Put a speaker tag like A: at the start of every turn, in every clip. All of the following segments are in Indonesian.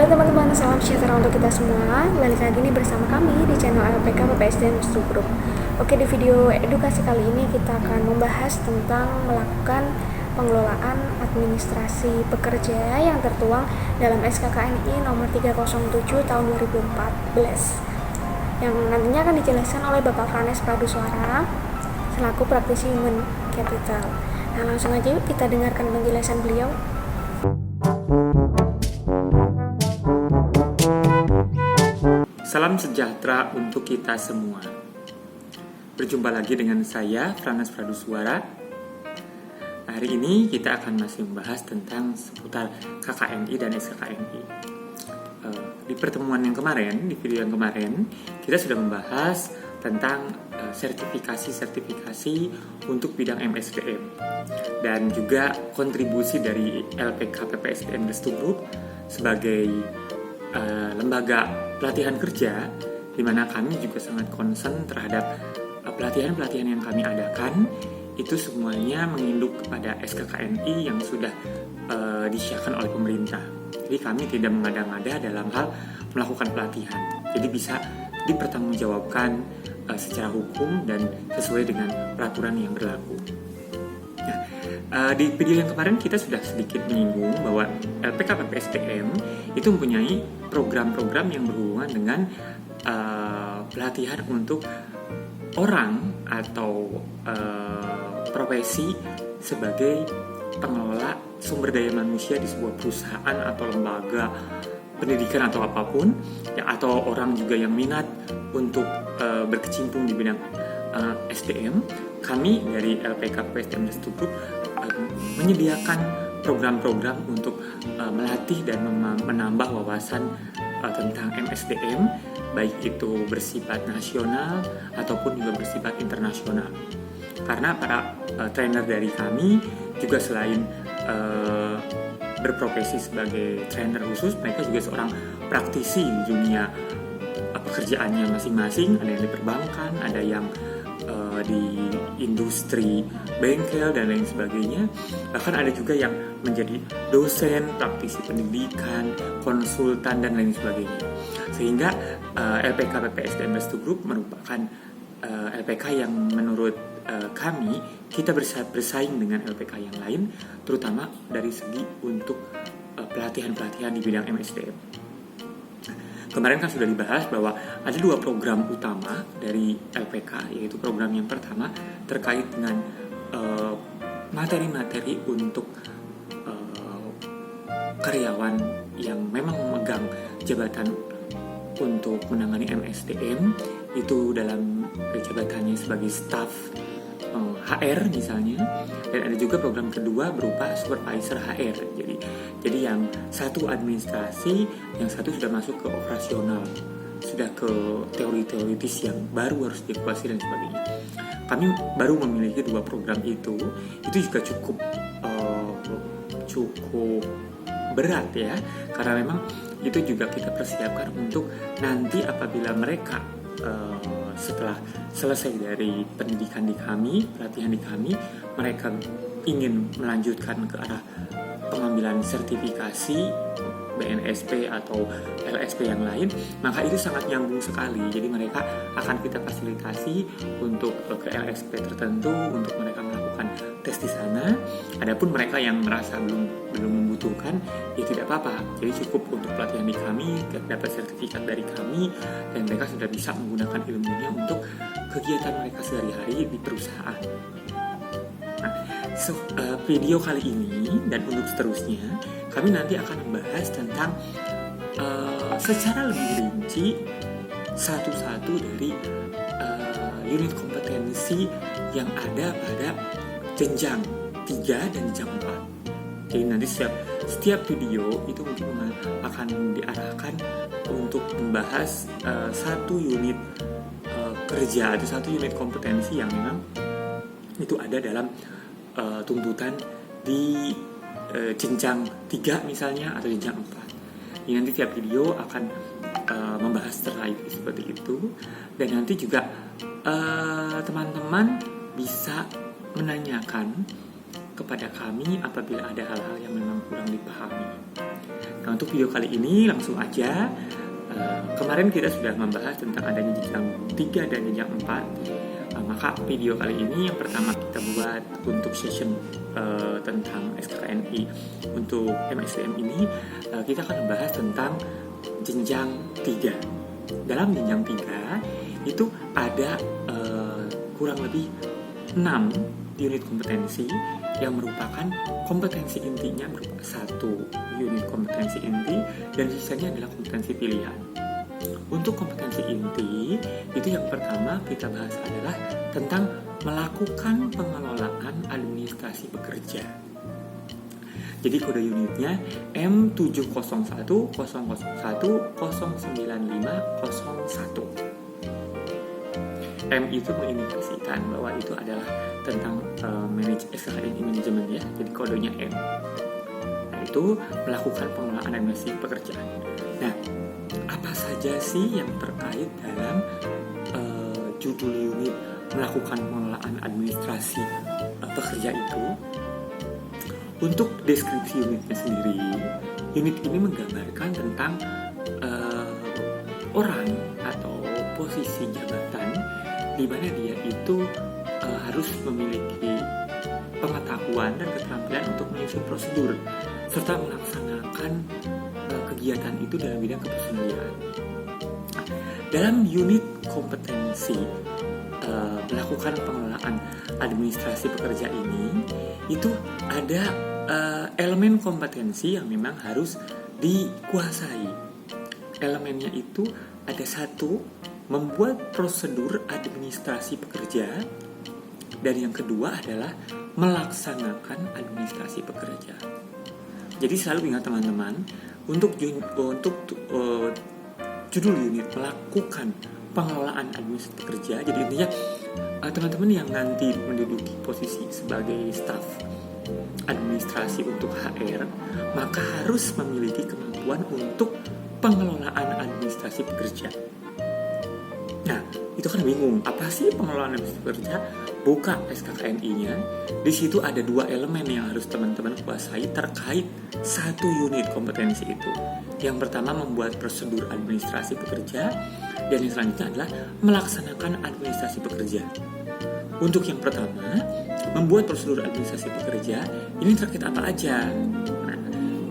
A: Halo teman-teman, salam sejahtera untuk kita semua. Balik lagi nih bersama kami di channel LPK PPSDM Group. Oke, di video edukasi kali ini kita akan membahas tentang melakukan pengelolaan administrasi pekerja yang tertuang dalam SKKNI nomor 307 tahun 2014 yang nantinya akan dijelaskan oleh Bapak Franes Praduswara selaku praktisi Human Capital. Nah, langsung aja yuk kita dengarkan penjelasan beliau.
B: Salam sejahtera untuk kita semua. Berjumpa lagi dengan saya, Franes Praduswara. Hari ini kita akan masih membahas tentang seputar KKNI dan SKKNI. Di pertemuan yang kemarin, di video yang kemarin, kita sudah membahas tentang sertifikasi untuk bidang MSDM dan juga kontribusi dari LPK PPSDM Group sebagai lembaga pelatihan kerja, di mana kami juga sangat concern terhadap pelatihan-pelatihan yang kami adakan itu semuanya menginduk kepada SKKNI yang sudah disahkan oleh pemerintah. Jadi kami tidak mengada-ngada dalam hal melakukan pelatihan. Jadi bisa dipertanggungjawabkan secara hukum dan sesuai dengan peraturan yang berlaku. Di video yang kemarin kita sudah sedikit menyinggung bahwa LPK PPSDM itu mempunyai program-program yang berhubungan dengan pelatihan untuk orang atau profesi sebagai pengelola sumber daya manusia di sebuah perusahaan atau lembaga pendidikan atau apapun, ya, atau orang juga yang minat untuk berkecimpung di bidang SDM. Kami dari LPK PPSDM Group menyediakan program-program untuk melatih dan menambah wawasan tentang MSDM, baik itu bersifat nasional ataupun juga bersifat internasional. Karena para trainer dari kami juga selain berprofesi sebagai trainer khusus, mereka juga seorang praktisi di dunia pekerjaannya masing-masing. Ada yang di perbankan, ada yang di industri bengkel dan lain sebagainya. Bahkan ada juga yang menjadi dosen, praktisi pendidikan, konsultan dan lain sebagainya. Sehingga LPK PPSDM Group merupakan LPK yang menurut kami kita bersaing dengan LPK yang lain, terutama dari segi untuk pelatihan-pelatihan di bidang MSDM. Kemarin kan sudah dibahas bahwa ada dua program utama dari LPK, yaitu program yang pertama terkait dengan materi-materi untuk karyawan yang memang memegang jabatan untuk menangani MSDM, itu dalam jabatannya sebagai staf HR misalnya, dan ada juga program kedua berupa supervisor HR. Jadi yang satu administrasi, yang satu sudah masuk ke operasional, sudah ke teori-teoritis yang baru harus dievaluasi dan sebagainya. Kami baru memiliki dua program itu juga cukup berat ya, karena memang itu juga kita persiapkan untuk nanti apabila mereka setelah selesai dari pendidikan di kami, pelatihan di kami, mereka ingin melanjutkan ke arah pengambilan sertifikasi BNSP atau LSP yang lain, maka itu sangat nyambung sekali. Jadi mereka akan kita fasilitasi untuk ke LSP tertentu, untuk mereka melakukan tes di sana. Adapun mereka yang merasa belum membutuhkan, ya tidak apa-apa. Jadi cukup untuk pelatihan di kami, dapat sertifikat dari kami, dan mereka sudah bisa menggunakan ilmunya untuk kegiatan mereka sehari-hari di perusahaan. Video kali ini dan untuk seterusnya kami nanti akan membahas tentang secara lebih rinci satu-satu dari unit kompetensi yang ada pada jenjang 3 dan jenjang 4. Jadi nanti setiap video itu mungkin akan diarahkan untuk membahas satu unit kerja atau satu unit kompetensi yang memang itu ada dalam tuntutan di jenjang 3 misalnya atau jenjang 4. Ini nanti tiap video akan membahas terkait seperti itu, dan nanti juga teman-teman bisa menanyakan kepada kami apabila ada hal-hal yang memang kurang dipahami. Nah, untuk video kali ini langsung aja. Kemarin kita sudah membahas tentang adanya jenjang 3 dan jenjang 4. Maka video kali ini yang pertama kita buat untuk session tentang SKKNI untuk MSDM ini, kita akan membahas tentang jenjang 3. Dalam jenjang 3 itu ada kurang lebih 6 unit kompetensi yang merupakan kompetensi intinya berupa 1 unit kompetensi inti dan sisanya adalah kompetensi pilihan. Untuk kompetensi inti itu yang pertama kita bahas adalah tentang melakukan pengelolaan administrasi pekerja. Jadi kode unitnya M70100109501. M itu mengindikasikan bahwa itu adalah tentang SKKNI manajemen ya. Jadi kodenya M. Nah, itu melakukan pengelolaan administrasi pekerjaan. Nah, apa saja sih yang terkait dalam judul unit melakukan pengelolaan administrasi pekerja itu? Untuk deskripsi unitnya sendiri, unit ini menggambarkan tentang orang atau posisi jabatan di mana dia itu harus memiliki pengetahuan dan keterampilan untuk menyusun prosedur serta melaksanakan kegiatan itu dalam bidang kepersonalian. Dalam unit kompetensi melakukan pengelolaan administrasi pekerja ini, itu ada elemen kompetensi yang memang harus dikuasai. Elemennya itu ada 1, membuat prosedur administrasi pekerja, dan yang kedua adalah melaksanakan administrasi pekerja. Jadi selalu ingat teman-teman, untuk judul unit melakukan pengelolaan administrasi pekerja, jadi intinya teman-teman yang nanti menduduki posisi sebagai staf administrasi untuk HR, maka harus memiliki kemampuan untuk pengelolaan administrasi pekerja. Nah, itu kan bingung, apa sih pengelolaan administrasi pekerja? Buka SKKNI-nya, di situ ada 2 elemen yang harus teman-teman kuasai terkait 1 unit kompetensi itu. Yang pertama membuat prosedur administrasi pekerja, dan yang selanjutnya adalah melaksanakan administrasi pekerja. Untuk yang pertama, membuat prosedur administrasi pekerja, ini terkait apa aja? Nah,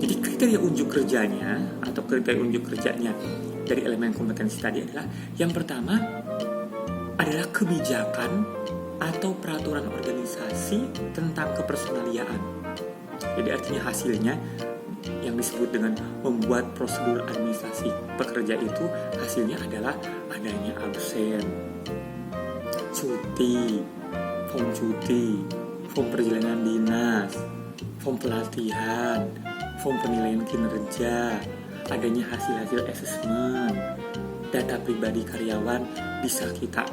B: jadi kriteria unjuk kerjanya atau kriteria unjuk kerjanya dari elemen kompetensi tadi adalah yang pertama adalah kebijakan atau peraturan organisasi tentang kepersonaliaan. Jadi artinya hasilnya yang disebut dengan membuat prosedur administrasi pekerja itu hasilnya adalah adanya absen, cuti, form perjalanan dinas, form pelatihan, form penilaian kinerja, adanya hasil-hasil asesmen, data pribadi karyawan bisa kita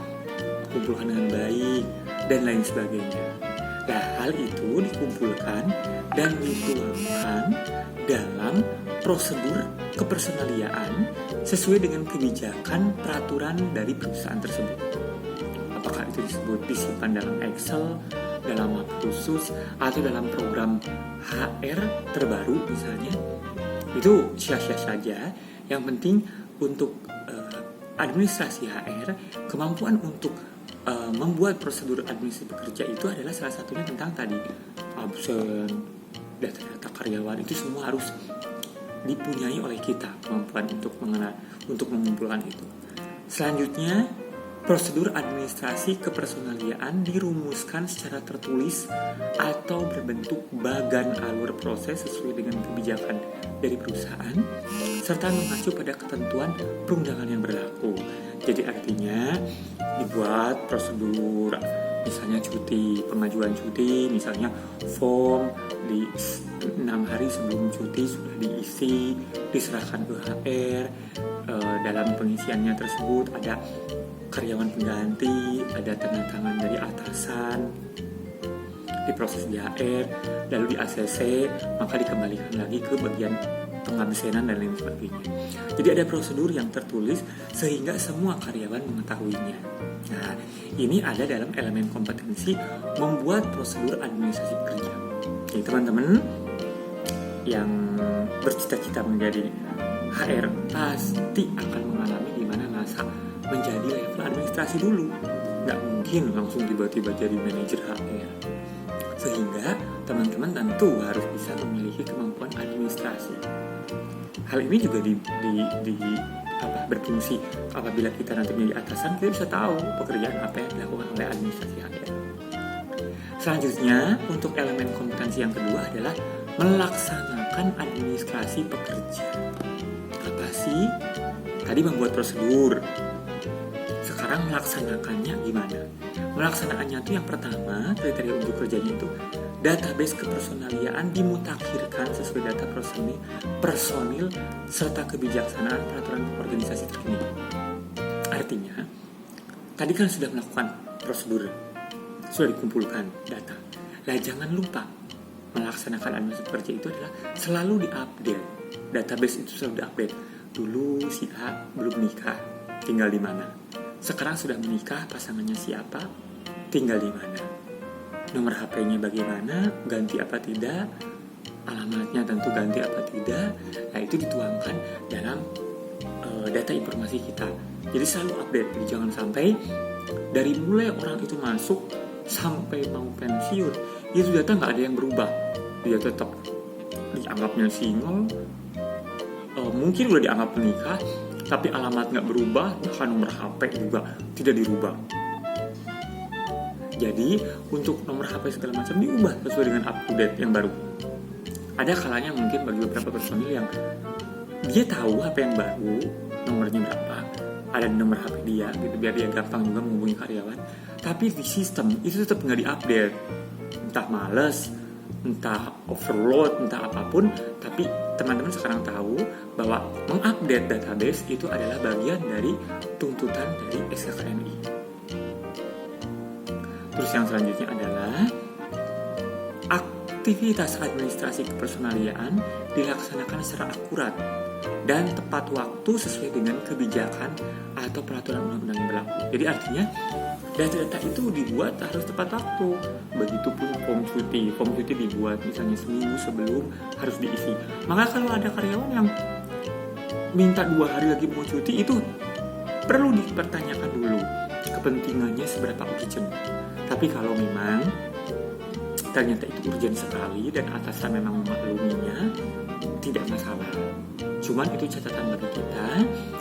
B: kumpulkan dengan baik, dan lain sebagainya. Nah, hal itu dikumpulkan dan dituangkan dalam prosedur kepersonaliaan sesuai dengan kebijakan peraturan dari perusahaan tersebut. Apakah itu disebut disimpan dalam Excel, dalam map khusus, atau dalam program HR terbaru misalnya, itu sia-sia saja. Yang penting untuk administrasi HR, kemampuan untuk membuat prosedur administrasi pekerja itu adalah salah satunya tentang tadi absen, data-data karyawan, itu semua harus dipunyai oleh kita kemampuan untuk mengumpulkan itu. Selanjutnya, prosedur administrasi kepersonaliaan dirumuskan secara tertulis atau berbentuk bagan alur proses sesuai dengan kebijakan dari perusahaan serta mengacu pada ketentuan perundangan yang berlaku. Jadi artinya dibuat prosedur misalnya cuti, pengajuan cuti, misalnya form di 6 hari sebelum cuti sudah diisi, diserahkan ke HR. Dalam pengisiannya tersebut ada karyawan pengganti, ada tanda tangan dari atasan, diproses di HR, lalu di ACC, maka dikembalikan lagi ke bagian pengabsenan dan lain sebagainya. Jadi ada prosedur yang tertulis sehingga semua karyawan mengetahuinya. Nah, ini ada dalam elemen kompetensi membuat prosedur administrasi kerja. Jadi teman-teman, yang bercita-cita menjadi HR pasti akan mengalami di mana masa menjadi level administrasi dulu. Nggak mungkin langsung tiba-tiba jadi manajer HR. Sehingga teman-teman tentu harus bisa memiliki kemampuan administrasi. Hal ini juga berfungsi apabila kita nanti menjadi atasan, kita bisa tahu pekerjaan apa yang dilakukan oleh administrasi HR. Selanjutnya, untuk elemen kompetensi yang kedua adalah melaksanakan administrasi pekerja. Apa sih? Tadi membuat prosedur. Sekarang melaksanakannya gimana? Melaksanakannya itu yang pertama, kriteria untuk kerjanya itu database kepersonaliaan dimutakhirkan sesuai data personil serta kebijaksanaan peraturan organisasi terkini. Artinya, tadi kan sudah melakukan prosedur, sudah dikumpulkan data. Nah, jangan lupa melaksanakan administrasi kerja itu adalah selalu diupdate. Database itu selalu diupdate. Dulu si A belum nikah, tinggal di mana? Sekarang sudah menikah, pasangannya siapa? Tinggal di mana? Nomor HP-nya bagaimana? Ganti apa tidak? Alamatnya tentu ganti apa tidak? Nah, itu dituangkan dalam data informasi kita. Jadi selalu update. Jadi jangan sampai dari mulai orang itu masuk sampai mau pensiun, itu data nggak ada yang berubah. Dia tetap dianggapnya single, mungkin udah dianggap menikah, tapi alamat nggak berubah, bahkan nomor HP juga tidak dirubah. Jadi untuk nomor HP segala macam diubah sesuai dengan up to date yang baru. Ada kalanya mungkin bagi beberapa personil yang dia tahu HP yang baru, nomornya berapa, ada di nomor HP dia, gitu biar dia gampang juga menghubungi karyawan. Tapi di sistem itu tetap nggak diupdate, entah males, entah overload, entah apapun. Tapi teman-teman sekarang tahu bahwa mengupdate database itu adalah bagian dari tuntutan dari SKKNI. Terus yang selanjutnya adalah aktivitas administrasi kepersonaliaan dilaksanakan secara akurat dan tepat waktu sesuai dengan kebijakan atau peraturan undang-undang yang berlaku. Jadi artinya data-data itu dibuat harus tepat waktu. Begitupun form cuti dibuat misalnya seminggu sebelum harus diisi. Maka kalau ada karyawan yang minta 2 hari lagi mau cuti, itu perlu dipertanyakan dulu kepentingannya seberapa urgent. Tapi kalau memang ternyata itu urgent sekali dan atasan memang memakluminya, tidak masalah. Cuman itu catatan bagi kita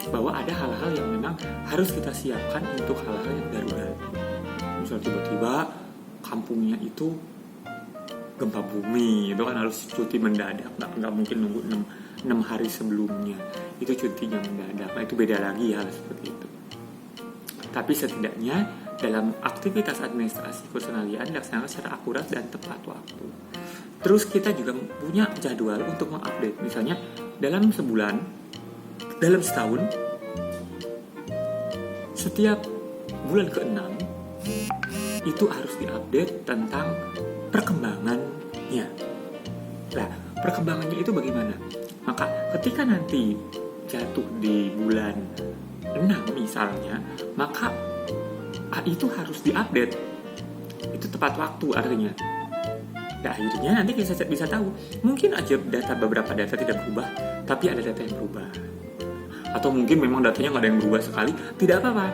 B: bahwa ada hal-hal yang memang harus kita siapkan untuk hal-hal yang darurat. Misal tiba-tiba kampungnya itu gempa bumi, itu kan harus cuti mendadak, nggak mungkin nunggu 6 hari sebelumnya. Itu cutinya mendadak, nah itu beda lagi hal seperti itu. Tapi setidaknya dalam aktivitas administrasi kepersonaliaan dilaksanakan secara akurat dan tepat waktu. Terus kita juga punya jadwal untuk mengupdate. Misalnya dalam sebulan, dalam setahun, setiap bulan ke-6 itu harus diupdate tentang perkembangannya. Nah, perkembangannya itu bagaimana? Maka ketika nanti jatuh di bulan 6 misalnya, maka itu harus diupdate. Itu tepat waktu artinya. Nah, akhirnya nanti kita bisa tahu. Mungkin aja beberapa data tidak berubah, tapi ada data yang berubah. Atau mungkin memang datanya nggak ada yang berubah sekali, tidak apa-apa.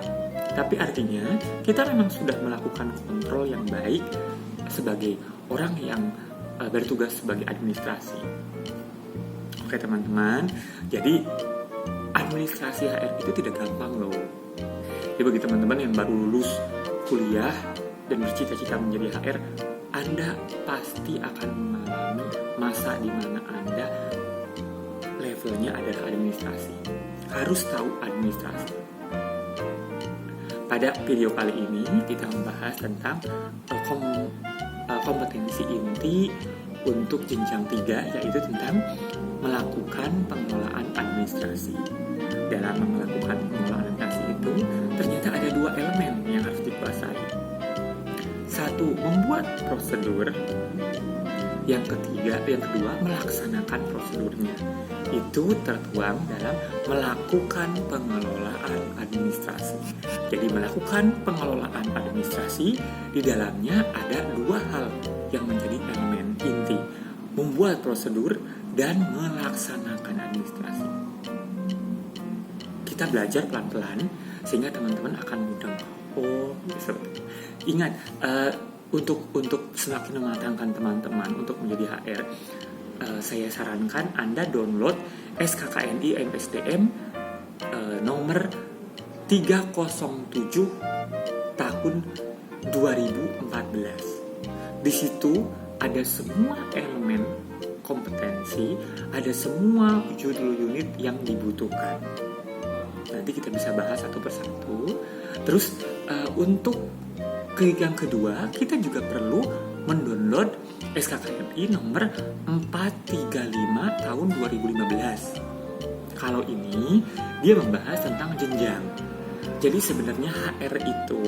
B: Tapi artinya kita memang sudah melakukan kontrol yang baik sebagai orang yang bertugas sebagai administrasi. Oke teman-teman, jadi administrasi HR itu tidak gampang loh. Jadi bagi teman-teman yang baru lulus kuliah dan bercita-cita menjadi HR, Anda pasti akan mengalami masa di mana Anda levelnya adalah administrasi. Harus tahu administrasi. Pada video kali ini kita membahas tentang kompetensi inti untuk jenjang 3, yaitu tentang melakukan pengelolaan administrasi. Dalam melakukan pengelolaan administrasi itu ternyata ada 2 elemen yang harus dikuasai. 1, membuat prosedur. Yang kedua melaksanakan prosedurnya. Itu tertuang dalam melakukan pengelolaan administrasi. Jadi melakukan pengelolaan administrasi, di dalamnya ada 2 hal yang menjadi elemen inti. Membuat prosedur dan melaksanakan administrasi. Kita belajar pelan-pelan sehingga teman-teman akan mudah. Oh, ingat, untuk semakin mematangkan teman-teman untuk menjadi HR, saya sarankan Anda download SKKNI MSDM nomor 307 tahun 2014. Di situ ada semua elemen kompetensi, ada semua judul unit yang dibutuhkan. Nanti kita bisa bahas satu persatu. Terus untuk yang kedua, kita juga perlu mendownload SKKNI nomor 435 tahun 2015. Kalau ini dia membahas tentang jenjang. Jadi sebenarnya HR itu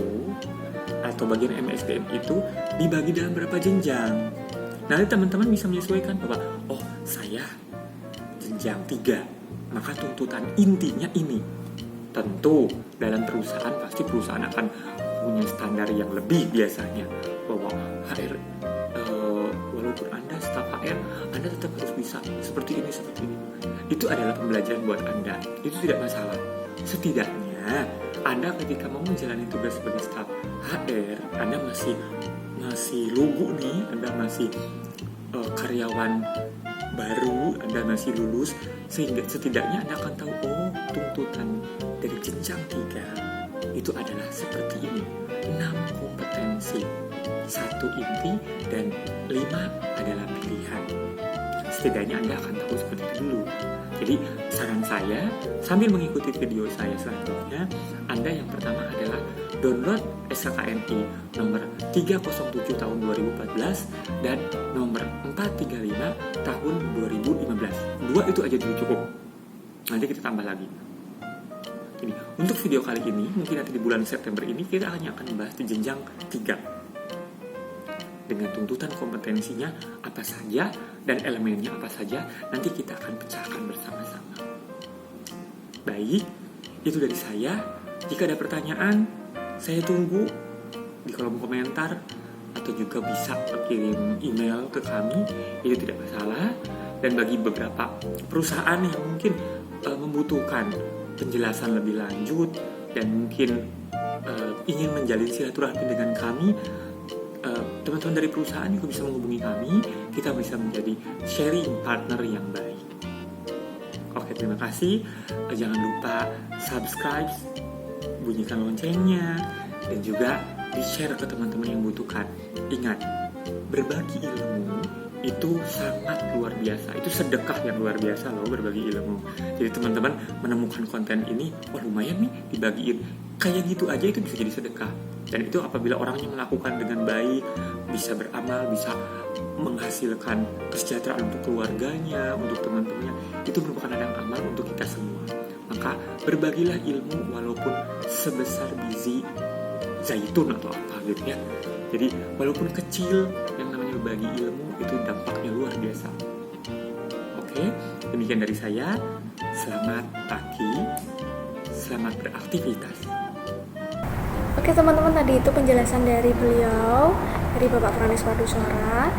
B: atau bagian MSDM itu dibagi dalam berapa jenjang. Nanti teman-teman bisa menyesuaikan bahwa oh saya jenjang 3, maka tuntutan intinya ini. Tentu dalam perusahaan pasti perusahaan akan punya standar yang lebih biasanya bahwa HR walaupun Anda staf HR, Anda tetap harus bisa seperti ini. Itu adalah pembelajaran buat Anda. Itu tidak masalah. Setidaknya Anda ketika mau menjalani tugas sebagai staf HR, Anda masih lugu nih, Anda masih karyawan baru, Anda masih lulus, sehingga setidaknya Anda akan tahu oh tuntutan dari jenjang 3 itu adalah seperti ini, 6 kompetensi, 1 inti dan 5 adalah pilihan. Setidaknya Anda akan tahu seperti itu dulu. Jadi saran saya sambil mengikuti video saya selanjutnya, Anda yang pertama adalah download SKKNI nomor 307 tahun 2014 dan nomor 435 tahun 2015. 2 itu aja dulu cukup. Nanti kita tambah lagi. Jadi, untuk video kali ini, mungkin nanti di bulan September ini kita hanya akan membahas di jenjang 3. Dengan tuntutan kompetensinya apa saja dan elemennya apa saja, nanti kita akan pecahkan bersama-sama. Baik, itu dari saya. Jika ada pertanyaan, saya tunggu di kolom komentar atau juga bisa kirim email ke kami, itu tidak masalah. Dan bagi beberapa perusahaan yang mungkin membutuhkan penjelasan lebih lanjut dan mungkin ingin menjalin silaturahmi dengan kami, teman-teman dari perusahaan juga bisa menghubungi kami. Kita bisa menjadi sharing partner yang baik. Oke, terima kasih. Jangan lupa subscribe, bunyikan loncengnya, dan juga di-share ke teman-teman yang membutuhkan. Ingat, berbagi ilmu itu sangat luar biasa. Itu sedekah yang luar biasa loh, berbagi ilmu. Jadi teman-teman menemukan konten ini, wah lumayan nih dibagiin. Kayak gitu aja itu bisa jadi sedekah. Dan itu apabila orangnya melakukan dengan baik, bisa beramal, bisa menghasilkan kesejahteraan untuk keluarganya, untuk teman-temannya, itu merupakan ladang amal untuk kita semua. Maka berbagilah ilmu walaupun sebesar biji zaitun atau apa gitu ya. Jadi walaupun kecil, yang namanya berbagi ilmu itu dampaknya luar biasa. Oke, demikian dari saya. Selamat pagi, selamat beraktivitas.
A: Oke teman-teman, tadi itu penjelasan dari beliau, dari Bapak Franis Pardusora.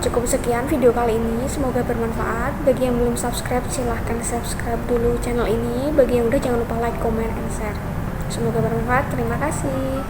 A: Cukup sekian video kali ini, semoga bermanfaat. Bagi yang belum subscribe, silahkan subscribe dulu channel ini. Bagi yang udah, jangan lupa like, comment, and share. Semoga bermanfaat, terima kasih.